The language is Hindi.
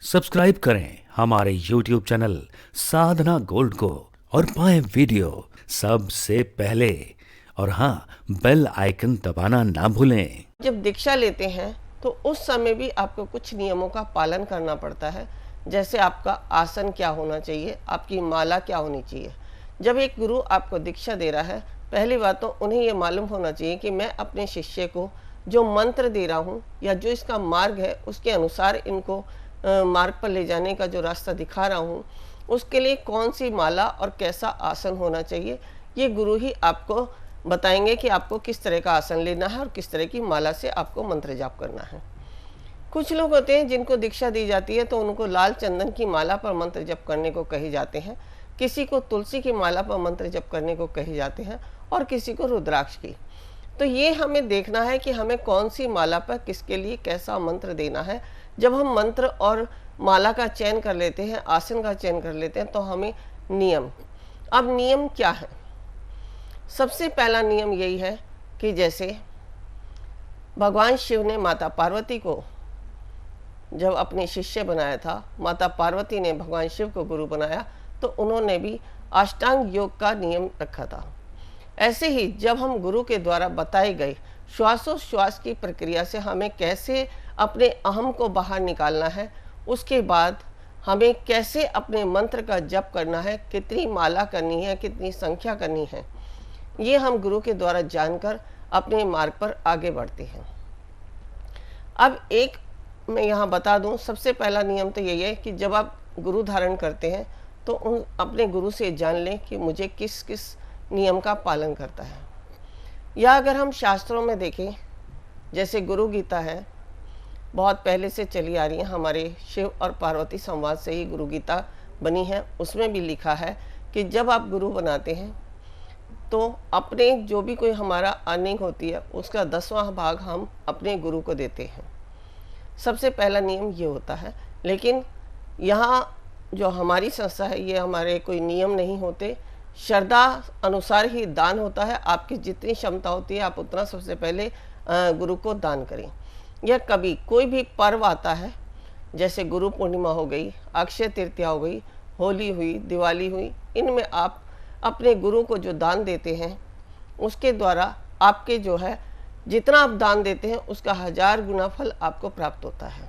सब्सक्राइब करें हमारे YouTube चैनल साधना गोल्ड को और पाएं वीडियो सबसे पहले। और हाँ, बेल आइकन दबाना ना भूलें। जब दीक्षा लेते हैं तो उस समय भी आपको कुछ नियमों का पालन करना पड़ता है, जैसे आपका आसन क्या होना चाहिए, आपकी माला क्या होनी चाहिए। जब एक गुरु आपको दीक्षा दे रहा है, पहली बात तो उन्हें ये मालूम होना चाहिए कि मैं अपने शिष्य को जो मंत्र दे रहा हूँ या जो इसका मार्ग है उसके अनुसार इनको मार्ग पर ले जाने का जो रास्ता दिखा रहा हूँ, उसके लिए कौन सी माला और कैसा आसन होना चाहिए, ये गुरु ही आपको बताएंगे कि आपको किस तरह का आसन लेना है और किस तरह की माला से आपको मंत्र जाप करना है। कुछ लोग होते हैं जिनको दीक्षा दी जाती है तो उनको लाल चंदन की माला पर मंत्र जप करने को कहे जाते हैं, किसी को तुलसी की माला पर मंत्र जप करने को कहे जाते हैं और किसी को रुद्राक्ष की। तो ये हमें देखना है कि हमें कौन सी माला पर किसके लिए कैसा मंत्र देना है। जब हम मंत्र और माला का चयन कर लेते हैं, आसन का चयन कर लेते हैं, तो हमें नियम, अब नियम क्या है। सबसे पहला नियम यही है कि जैसे भगवान शिव ने माता पार्वती को जब अपने शिष्य बनाया था, माता पार्वती ने भगवान शिव को गुरु बनाया, तो उन्होंने भी अष्टांग योग का नियम रखा था। ऐसे ही जब हम गुरु के द्वारा बताए गए श्वासोश्वास की प्रक्रिया से हमें कैसे अपने अहम को बाहर निकालना है, उसके बाद हमें कैसे अपने मंत्र का जप करना है, कितनी माला करनी है, कितनी संख्या करनी है, ये हम गुरु के द्वारा जानकर अपने मार्ग पर आगे बढ़ते हैं। अब एक मैं यहाँ बता दूँ, सबसे पहला नियम तो यही है कि जब आप गुरु धारण करते हैं तो उन अपने गुरु से जान लें कि मुझे किस किस नियम का पालन करता है। या अगर हम शास्त्रों में देखें, जैसे गुरु गीता है, बहुत पहले से चली आ रही है, हमारे शिव और पार्वती संवाद से ही गुरु गीता बनी है। उसमें भी लिखा है कि जब आप गुरु बनाते हैं तो अपने जो भी कोई हमारा अर्निंग होती है उसका 10वां भाग हम अपने गुरु को देते हैं। सबसे पहला नियम ये होता है। लेकिन यहाँ जो हमारी संस्था है, ये हमारे कोई नियम नहीं होते, श्रद्धा अनुसार ही दान होता है। आपकी जितनी क्षमता होती है आप उतना सबसे पहले गुरु को दान करें। या कभी कोई भी पर्व आता है, जैसे गुरु पूर्णिमा हो गई, अक्षय तृतीया हो गई, होली हुई, दिवाली हुई, इनमें आप अपने गुरु को जो दान देते हैं उसके द्वारा आपके जो है जितना आप दान देते हैं उसका 1000 गुना फल आपको प्राप्त होता है।